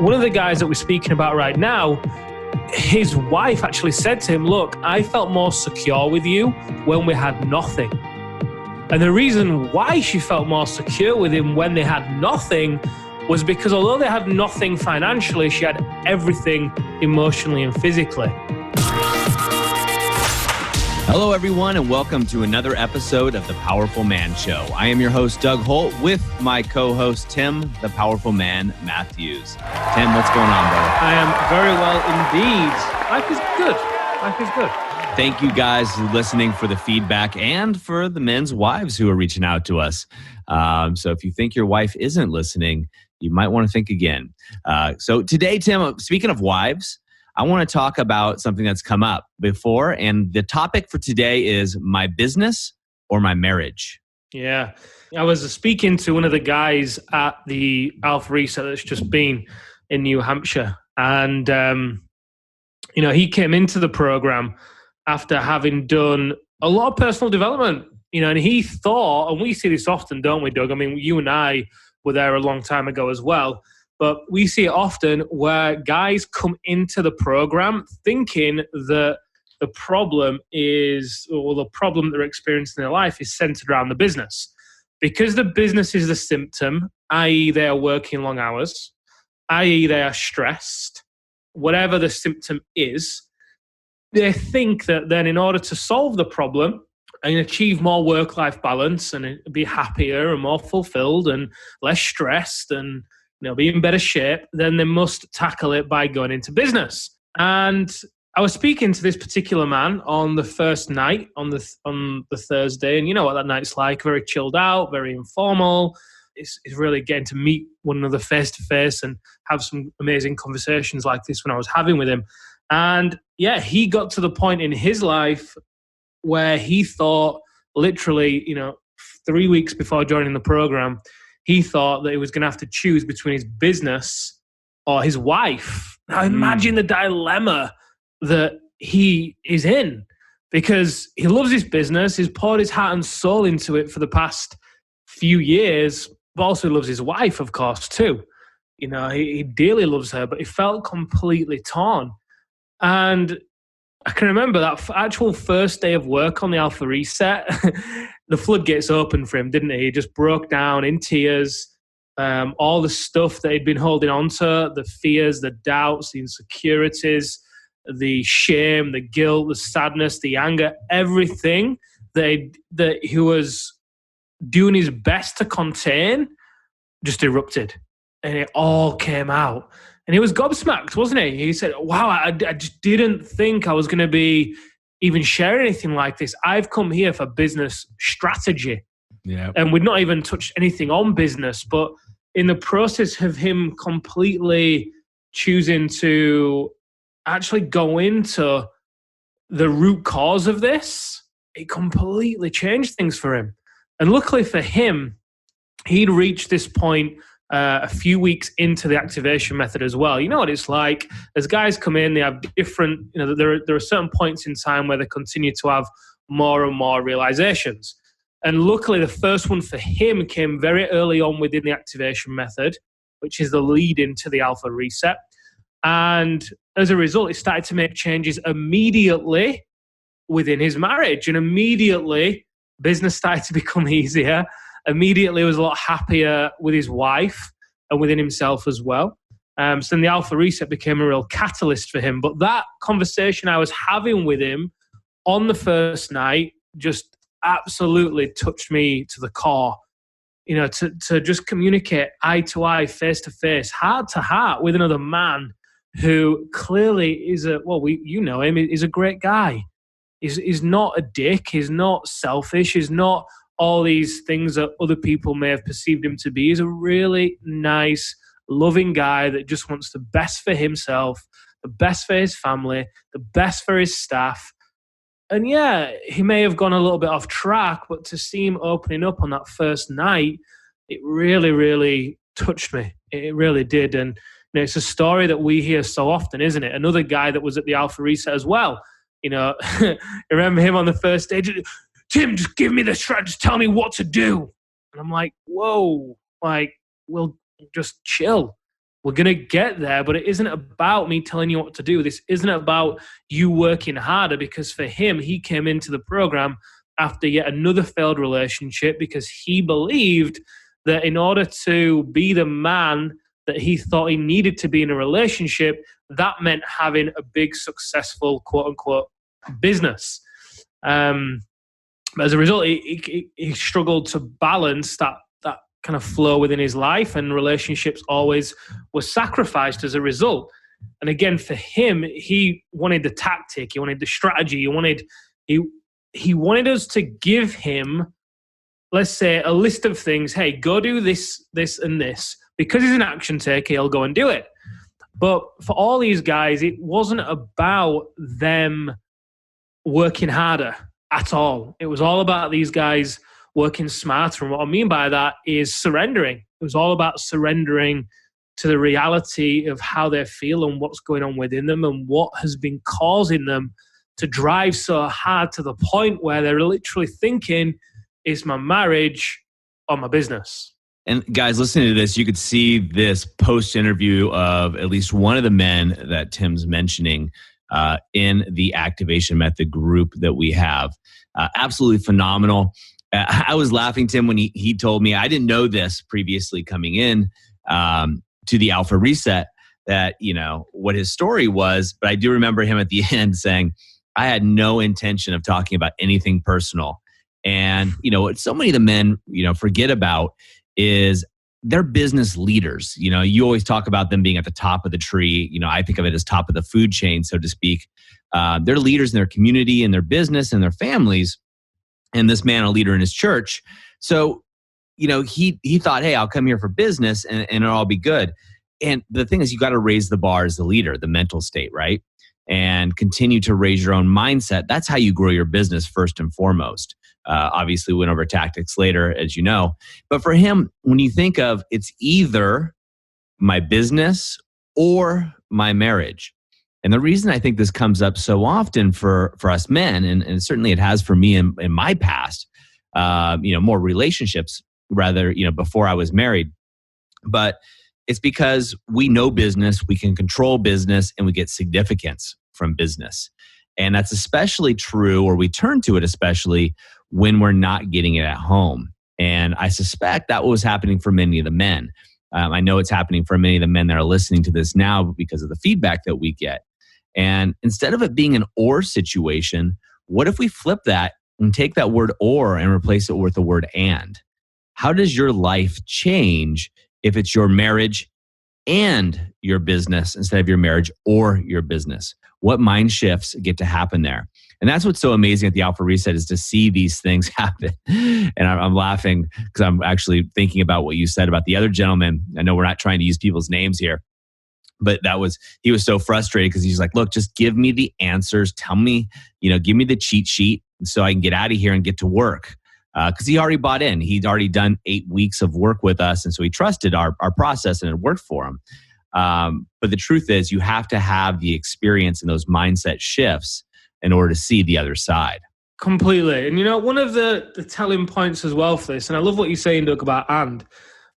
one of the guys that we're speaking about right now, his wife actually said to him, look, I felt more secure with you when we had nothing. And the reason why she felt more secure with him when they had nothing was because although they had nothing financially, she had everything emotionally and physically. Hello, everyone, and welcome to another episode of The Powerful Man Show. I am your host, Doug Holt, with my co-host, Tim, the Powerful Man Matthews. Tim, what's going on, brother? I am very well indeed. Life is good. Life is good. Thank you guys for listening, for the feedback, and for the men's wives who are reaching out to us. So if you think your wife isn't listening, you might want to think again. So today, Tim, speaking of wives, I want to talk about something that's come up before, and the topic for today is my business or my marriage. Yeah. I was speaking to one of the guys at the Alpha Reset that's just been in New Hampshire, and he came into the program after having done a lot of personal development, and he thought, and we see this often, don't we, Doug? I mean, you and I were there a long time ago as well. But we see it often where guys come into the program thinking that the problem they're experiencing in their life is centered around the business. Because the business is the symptom, i.e. they are working long hours, i.e. they are stressed, whatever the symptom is, they think that then in order to solve the problem and achieve more work-life balance and be happier and more fulfilled and less stressed and be in better shape, then they must tackle it by going into business. And I was speaking to this particular man on the first night, on the Thursday, and you know what that night's like, very chilled out, very informal. It's really getting to meet one another face to face and have some amazing conversations like this when I was having with him. And yeah, he got to the point in his life where he thought literally, 3 weeks before joining the program, he thought that he was going to have to choose between his business or his wife. Now imagine the dilemma that he is in, because he loves his business. He's poured his heart and soul into it for the past few years, but also loves his wife, of course, too. He dearly loves her, but he felt completely torn. And I can remember that actual first day of work on the Alpha Reset, the floodgates opened for him, didn't he? He just broke down in tears. All the stuff that he'd been holding on to, the fears, the doubts, the insecurities, the shame, the guilt, the sadness, the anger, everything that he was doing his best to contain just erupted. And it all came out. And he was gobsmacked, wasn't he? He said, wow, I just didn't think I was going to be even sharing anything like this. I've come here for business strategy. Yeah. And we'd not even touched anything on business. But in the process of him completely choosing to actually go into the root cause of this, it completely changed things for him. And luckily for him, he'd reached this point a few weeks into the activation method as well. You know what it's like. As guys come in, they have different, there are certain points in time where they continue to have more and more realizations. And luckily, the first one for him came very early on within the activation method, which is the lead into the Alpha Reset. And as a result, he started to make changes immediately within his marriage. And immediately, business started to become easier. Immediately was a lot happier with his wife and within himself as well. So then the Alpha Reset became a real catalyst for him. But that conversation I was having with him on the first night just absolutely touched me to the core. To just communicate eye to eye, face to face, heart to heart with another man who clearly is him, he's a great guy. He's not a dick. He's not selfish. He's not all these things that other people may have perceived him to be. He's a really nice, loving guy that just wants the best for himself, the best for his family, the best for his staff. And yeah, he may have gone a little bit off track, but to see him opening up on that first night, it really, really touched me. It really did. And it's a story that we hear so often, isn't it? Another guy that was at the Alpha Reset as well. I remember him on the first stage. Tim, just give me the strategy. Just tell me what to do. And I'm like, whoa, we'll just chill. We're going to get there, but it isn't about me telling you what to do. This isn't about you working harder, because for him, he came into the program after yet another failed relationship because he believed that in order to be the man that he thought he needed to be in a relationship, that meant having a big, successful, quote unquote, business. But as a result, he struggled to balance that kind of flow within his life, and relationships always were sacrificed as a result. And again, for him, he wanted the tactic, he wanted the strategy, he wanted us to give him, let's say, a list of things. Hey, go do this, this, and this. Because he's an action taker, he'll go and do it. But for all these guys, it wasn't about them working harder at all. It was all about these guys working smarter. And what I mean by that is surrendering. It was all about surrendering to the reality of how they feel and what's going on within them and what has been causing them to drive so hard to the point where they're literally thinking, is my marriage or my business? And guys, listening to this, you could see this post-interview of at least one of the men that Tim's mentioning in the Activation Method group that we have. Absolutely phenomenal. I was laughing, Tim, when he told me, I didn't know this previously coming in to the Alpha Reset, that, what his story was. But I do remember him at the end saying, I had no intention of talking about anything personal. And, what so many of the men, forget about is they're business leaders. You always talk about them being at the top of the tree. I think of it as top of the food chain, so to speak. They're leaders in their community and their business and their families. And this man, a leader in his church. So, he thought, hey, I'll come here for business and it'll all be good. And the thing is, you got to raise the bar as the leader, the mental state, right? And continue to raise your own mindset. That's how you grow your business first and foremost. Obviously, we went over tactics later, as you know. But for him, when you think of, it's either my business or my marriage. And the reason I think this comes up so often for us men, and certainly it has for me in my past, more relationships rather, before I was married. But it's because we know business, we can control business, and we get significance from business. And that's especially true, or we turn to it especially when we're not getting it at home. And I suspect that was happening for many of the men. I know it's happening for many of the men that are listening to this now because of the feedback that we get. And instead of it being an or situation, what if we flip that and take that word or and replace it with the word and? How does your life change if it's your marriage and your business instead of your marriage or your business? What mind shifts get to happen there? And that's what's so amazing at the Alpha Reset, is to see these things happen. And I'm laughing because I'm actually thinking about what you said about the other gentleman. I know we're not trying to use people's names here, but he was so frustrated because he's like, look, just give me the answers. Tell me, give me the cheat sheet so I can get out of here and get to work. Because he already bought in. He'd already done 8 weeks of work with us. And so he trusted our process, and it worked for him. But the truth is, you have to have the experience and those mindset shifts in order to see the other side. Completely. And one of the telling points as well for this, and I love what you're saying, Doug, about and,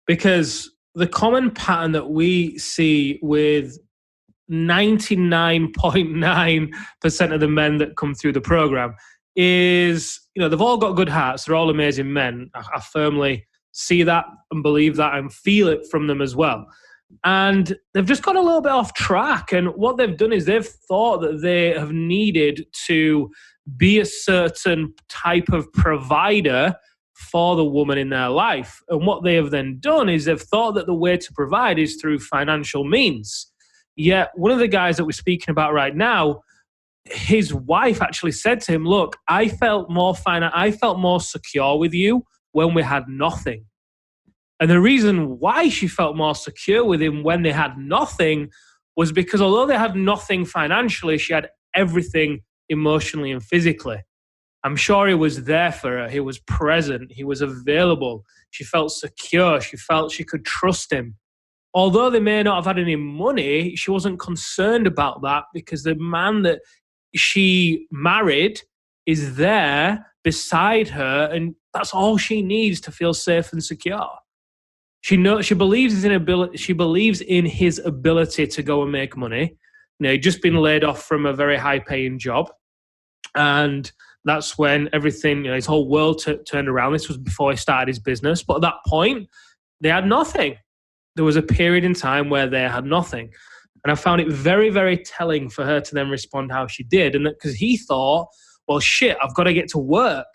because the common pattern that we see with 99.9% of the men that come through the program is, they've all got good hearts. They're all amazing men. I firmly see that and believe that and feel it from them as well. And they've just got a little bit off track. And what they've done is they've thought that they have needed to be a certain type of provider for the woman in their life. And what they have then done is they've thought that the way to provide is through financial means. Yet one of the guys that we're speaking about right now, his wife actually said to him, look, I felt more secure with you when we had nothing. And the reason why she felt more secure with him when they had nothing was because although they had nothing financially, she had everything emotionally and physically. I'm sure he was there for her. He was present. He was available. She felt secure. She felt she could trust him. Although they may not have had any money, she wasn't concerned about that because the man that she married is there beside her, and that's all she needs to feel safe and secure. She believes in his ability to go and make money. He'd just been laid off from a very high-paying job, and that's when everything, his whole world turned around. This was before he started his business, but at that point, they had nothing. There was a period in time where they had nothing, and I found it very, very telling for her to then respond how she did, and because he thought, well, shit, I've got to get to work.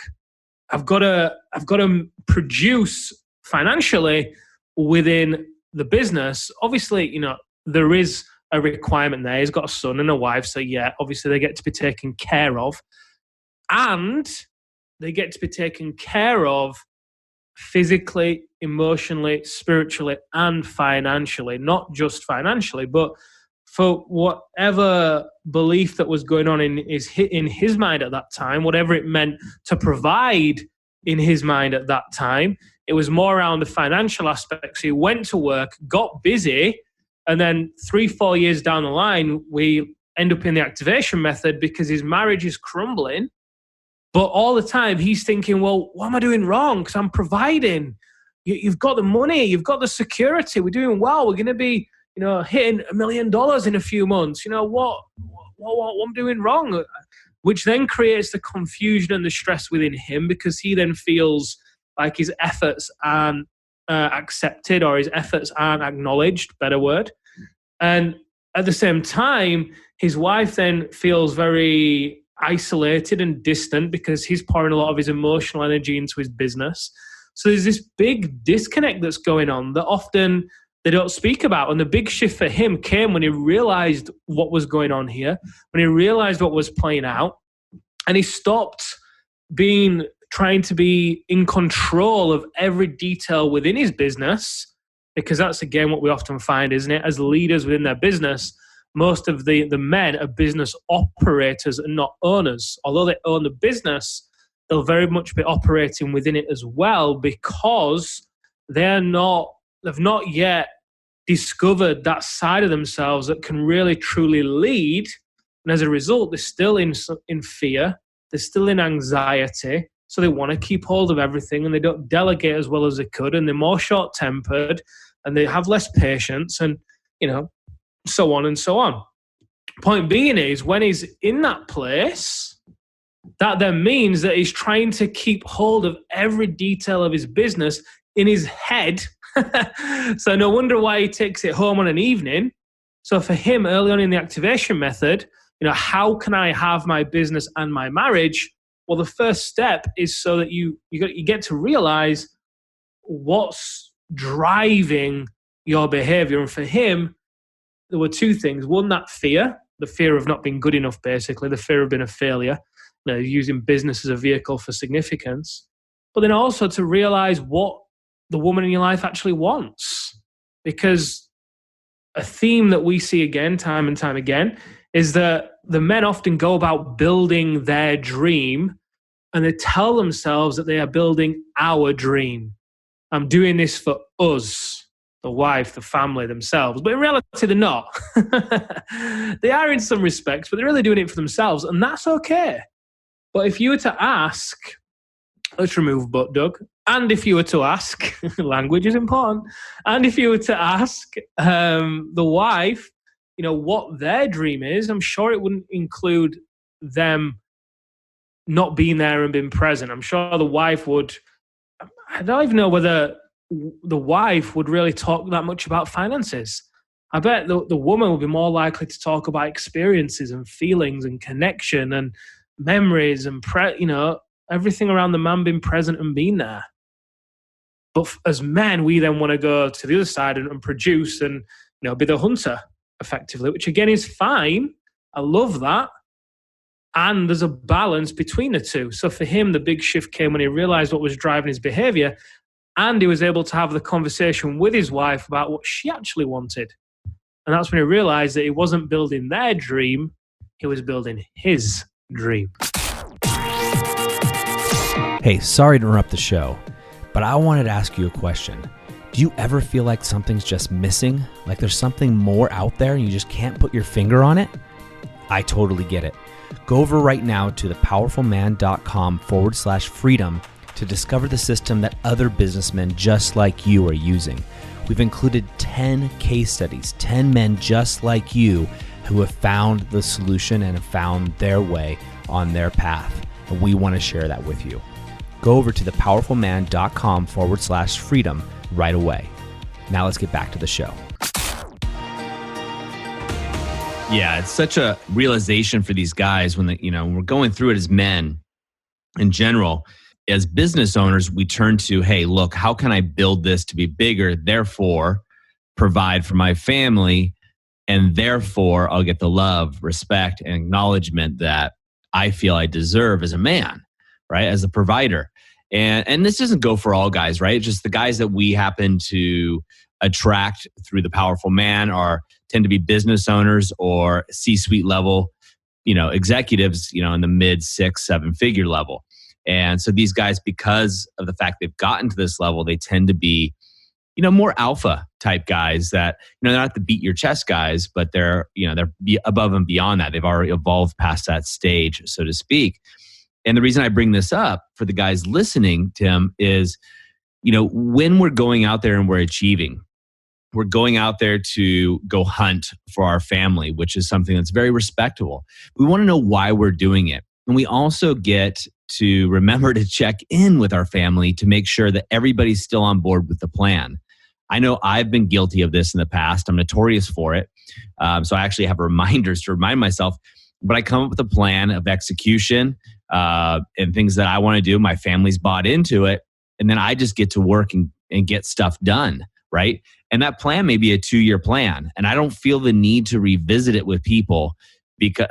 I've got to produce financially within the business. Obviously, there is a requirement there. He's got a son and a wife, so yeah, obviously they get to be taken care of, and they get to be taken care of physically, emotionally, spiritually, and financially. Not just financially, but for whatever belief that was going on in his mind at that time, whatever it meant to provide in his mind at that time, it was more around the financial aspects. So he went to work, got busy, and then 3-4 years down the line, we end up in the activation method because his marriage is crumbling. But all the time, he's thinking, well, what am I doing wrong? Because I'm providing. You've got the money. You've got the security. We're doing well. We're going to be, hitting $1 million in a few months. What I'm doing wrong? Which then creates the confusion and the stress within him, because he then feels like his efforts aren't accepted, or his efforts aren't acknowledged, better word. And at the same time, his wife then feels very isolated and distant because he's pouring a lot of his emotional energy into his business. So there's this big disconnect that's going on that often they don't speak about. And the big shift for him came when he realized what was going on here, when he realized what was playing out, and he stopped trying to be in control of every detail within his business, because that's, again, what we often find, isn't it? As leaders within their business, most of the men are business operators and not owners. Although they own the business, they'll very much be operating within it as well, because they've not yet discovered that side of themselves that can really truly lead. And as a result, they're still in fear, they're still in anxiety, so they want to keep hold of everything, and they don't delegate as well as they could, and they're more short-tempered, and they have less patience, and so on and so on. Point being is, when he's in that place, that then means that he's trying to keep hold of every detail of his business in his head. So no wonder why he takes it home on an evening. So for him, early on in the activation method, how can I have my business and my marriage? Well, the first step is so that you get to realize what's driving your behavior. And for him, there were two things. One, that fear, the fear of not being good enough, basically, the fear of being a failure, using business as a vehicle for significance. But then also to realize what the woman in your life actually wants. Because a theme that we see again, time and time again, is that the men often go about building their dream, and they tell themselves that they are building our dream. I'm doing this for us, the wife, the family, themselves. But in reality, they're not. They are in some respects, but they're really doing it for themselves, and that's okay. But if you were to ask, let's remove but, Doug, and if you were to ask, language is important, and if you were to ask the wife, what their dream is, I'm sure it wouldn't include them not being there and being present. I'm sure the wife would, I don't even know whether the wife would really talk that much about finances. I bet the woman would be more likely to talk about experiences and feelings and connection and memories and everything around the man being present and being there. But as men, we then want to go to the other side and produce and be the hunter effectively, which again is fine. I love that. And there's a balance between the two. So for him, the big shift came when he realized what was driving his behavior, and he was able to have the conversation with his wife about what she actually wanted. And that's when he realized that he wasn't building their dream, he was building his dream. Hey, sorry to interrupt the show, but I wanted to ask you a question. Do you ever feel like something's just missing? Like there's something more out there and you just can't put your finger on it? I totally get it. Go over right now to thepowerfulman.com/freedom to to discover the system that other businessmen just like you are using. We've included 10 case studies, 10 men just like you who have found the solution and have found their way on their path. And we want to share that with you. Go over to thepowerfulman.com/freedom right away. Now let's get back to the show. Yeah, it's such a realization for these guys when we're going through it as men in general. As business owners, we turn to, hey, look, how can I build this to be bigger? Therefore, provide for my family, and therefore I'll get the love, respect, and acknowledgement that I feel I deserve as a man, right? As a provider. And this doesn't go for all guys, right? It's just the guys that we happen to attract through the Powerful Man tend to be business owners or C-suite level, executives, in the mid 6-7 figure level. And so these guys, because of the fact they've gotten to this level, they tend to be, more alpha type guys that, they're not the beat your chest guys, but they're above and beyond that. They've already evolved past that stage, so to speak. And the reason I bring this up for the guys listening, Tim, is, when we're going out there and we're achieving, we're going out there to go hunt for our family, which is something that's very respectable. We want to know why we're doing it. And we also get to remember to check in with our family to make sure that everybody's still on board with the plan. I know I've been guilty of this in the past. I'm notorious for it. So I actually have reminders to remind myself, but I come up with a plan of execution and things that I want to do. My family's bought into it. And then I just get to work and get stuff done, right? And that plan may be a 2-year plan. And I don't feel the need to revisit it with people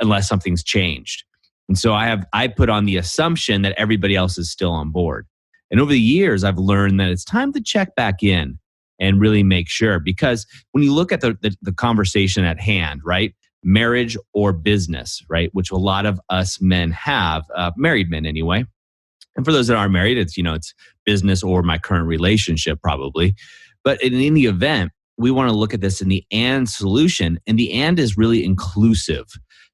unless something's changed. And so I put on the assumption that everybody else is still on board. And over the years, I've learned that it's time to check back in and really make sure. Because when you look at the conversation at hand, right? Marriage or business, right? Which a lot of us men have, married men anyway. And for those that aren't married, it's business or my current relationship probably. But in the event, we want to look at this in the and solution. And the and is really inclusive.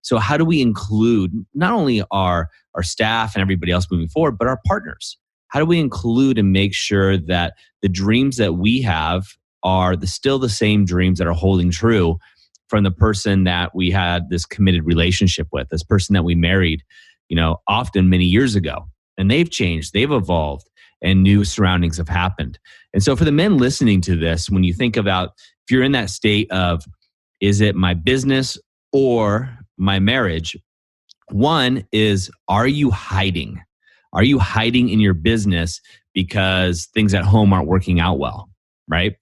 So how do we include not only our staff and everybody else moving forward, but our partners? How do we include and make sure that the dreams that we have are still the same dreams that are holding true from the person that we had this committed relationship with, this person that we married, often many years ago. And they've changed, they've evolved, and new surroundings have happened. And so for the men listening to this, when you think about, if you're in that state of, is it my business or my marriage? One is, are you hiding? Are you hiding in your business because things at home aren't working out well, right?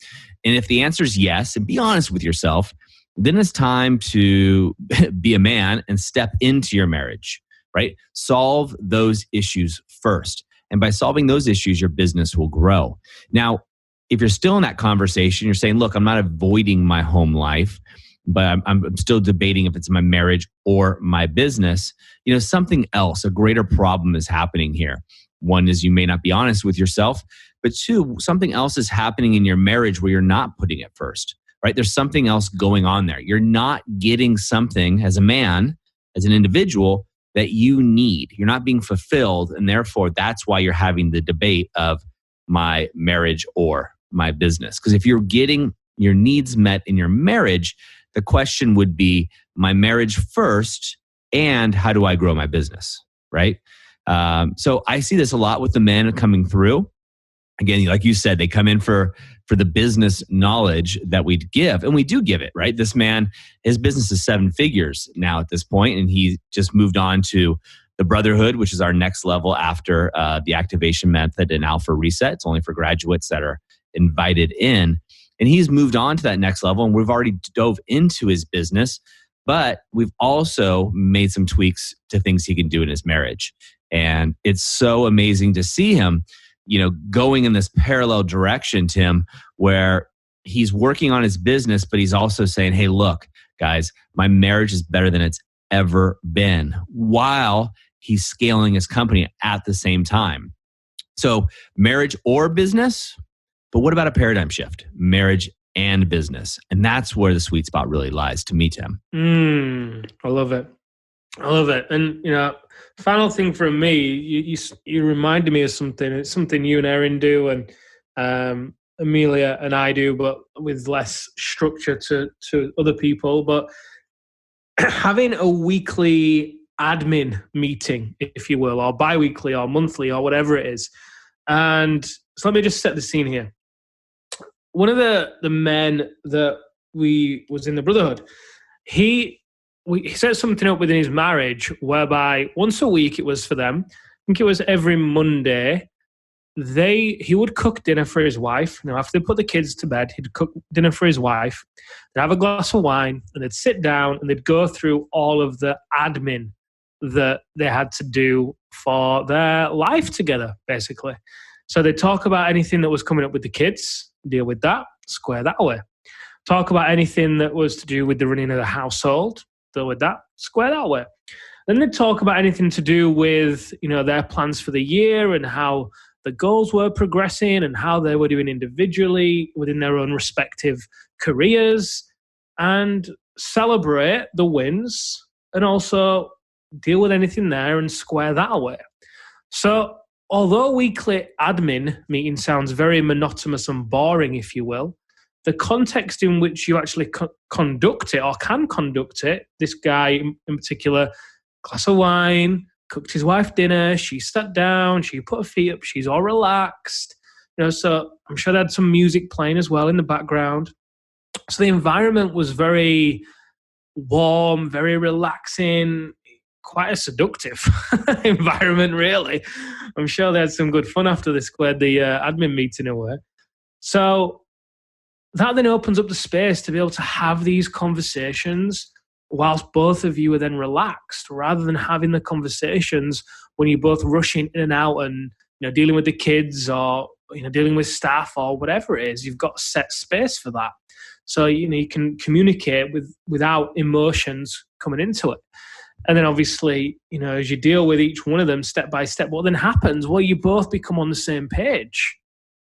And if the answer is yes, and be honest with yourself, then it's time to be a man and step into your marriage, right? Solve those issues first. And by solving those issues, your business will grow. Now, if you're still in that conversation, you're saying, look, I'm not avoiding my home life, but I'm still debating if it's my marriage or my business. Something else, a greater problem is happening here. One is you may not be honest with yourself, but two, something else is happening in your marriage where you're not putting it first, right? There's something else going on there. You're not getting something as a man, as an individual, that you need. You're not being fulfilled, and therefore that's why you're having the debate of my marriage or my business. Because if you're getting your needs met in your marriage, the question would be my marriage first, and how do I grow my business, right? So I see this a lot with the men coming through. Again, like you said, they come in for the business knowledge that we give, and we do give it, right? This man, his business is 7 figures now at this point, and he just moved on to the Brotherhood, which is our next level after the activation method and Alpha Reset. It's only for graduates that are invited in. And he's moved on to that next level, and we've already dove into his business, but we've also made some tweaks to things he can do in his marriage. And it's so amazing to see him, going in this parallel direction, Tim, where he's working on his business, but he's also saying, hey, look, guys, my marriage is better than it's ever been, while he's scaling his company at the same time. So marriage or business, but what about a paradigm shift? Marriage and business. And that's where the sweet spot really lies to me, Tim. I love it. I love it. And, final thing from me, you reminded me of something. It's something you and Erin do, and Amelia and I do, but with less structure to other people. But having a weekly admin meeting, if you will, or bi-weekly or monthly or whatever it is. And so let me just set the scene here. One of the men that we was in the Brotherhood, he set something up within his marriage whereby once a week it was for them. I think it was every Monday. He would cook dinner for his wife. After they put the kids to bed, he'd cook dinner for his wife. They'd have a glass of wine, and they'd sit down and they'd go through all of the admin that they had to do for their life together, basically. So they'd talk about anything that was coming up with the kids, deal with that, square that away. Talk about anything that was to do with the running of the household, deal with that, square that away. Then they'd talk about anything to do with, their plans for the year and how the goals were progressing and how they were doing individually within their own respective careers, and celebrate the wins and also deal with anything there and square that away. So although weekly admin meeting sounds very monotonous and boring, if you will, the context in which you actually conduct it or can conduct it, this guy in particular, glass of wine, cooked his wife dinner, she sat down, she put her feet up, she's all relaxed. So I'm sure they had some music playing as well in the background. So the environment was very warm, very relaxing, quite a seductive environment, really. I'm sure they had some good fun after they squared the admin meeting away. So that then opens up the space to be able to have these conversations whilst both of you are then relaxed, rather than having the conversations when you're both rushing in and out and dealing with the kids or dealing with staff or whatever it is. You've got set space for that, so you can communicate without emotions coming into it. And then obviously, as you deal with each one of them step by step, what then happens? Well, you both become on the same page,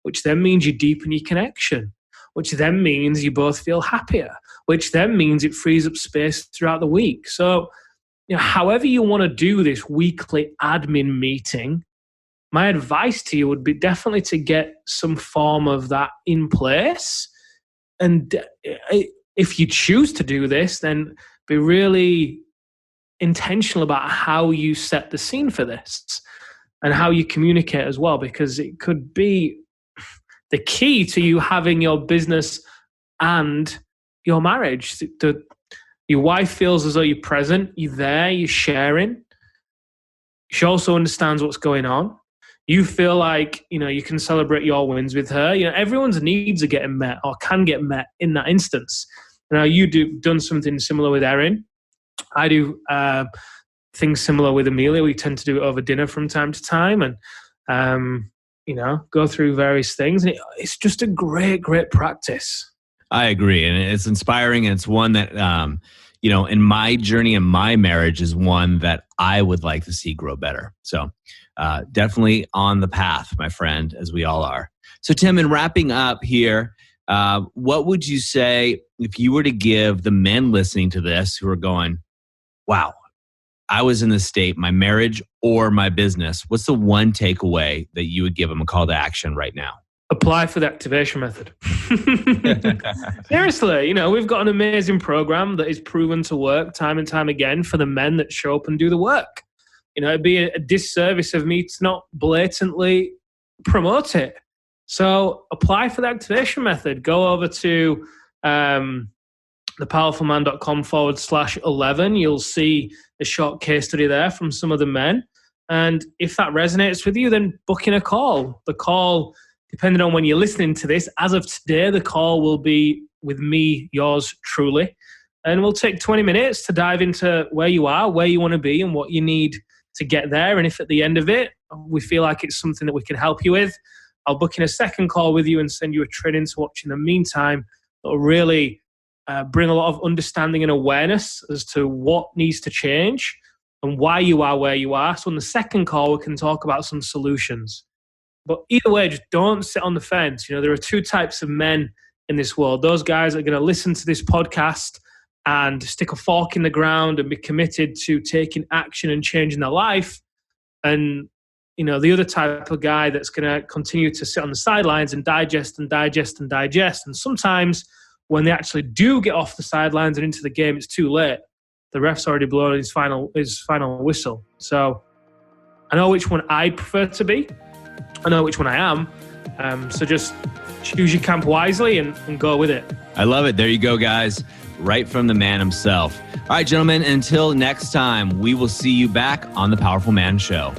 which then means you deepen your connection, which then means you both feel happier, which then means it frees up space throughout the week. So, however you want to do this weekly admin meeting, my advice to you would be definitely to get some form of that in place. And if you choose to do this, then be really intentional about how you set the scene for this and how you communicate as well, because it could be the key to you having your business and your marriage. Your wife feels as though you're present, you're there, you're sharing. She also understands what's going on. You feel like, you can celebrate your wins with her. Everyone's needs are getting met or can get met in that instance. Now, you've done something similar with Erin. I do things similar with Amelia. We tend to do it over dinner from time to time and, go through various things. And it's just a great, great practice. I agree. And it's inspiring. And it's one that, in my journey and my marriage is one that I would like to see grow better. So definitely on the path, my friend, as we all are. So Tim, in wrapping up here, what would you say if you were to give the men listening to this who are going, wow, I was in this state, my marriage or my business, what's the one takeaway that you would give them a call to action right now? Apply for the activation method. Seriously, we've got an amazing program that is proven to work time and time again for the men that show up and do the work. It'd be a disservice of me to not blatantly promote it. So apply for the activation method. Go over to thepowerfulman.com/11. You'll see a short case study there from some of the men. And if that resonates with you, then book in a call. The call, depending on when you're listening to this, as of today, the call will be with me, yours truly. And we'll take 20 minutes to dive into where you are, where you want to be, and what you need to get there. And if at the end of it, we feel like it's something that we can help you with, I'll book in a second call with you and send you a training to watch in the meantime that will really bring a lot of understanding and awareness as to what needs to change and why you are where you are. So on the second call, we can talk about some solutions. But either way, just don't sit on the fence. There are two types of men in this world. Those guys are going to listen to this podcast and stick a fork in the ground and be committed to taking action and changing their life. And, the other type of guy that's going to continue to sit on the sidelines and digest and digest and digest. And sometimes when they actually do get off the sidelines and into the game, it's too late. The ref's already blown his final whistle. So I know which one I prefer to be. I know which one I am. So just choose your camp wisely and go with it. I love it. There you go, guys. Right from the man himself. All right, gentlemen, until next time, we will see you back on The Powerful Man Show.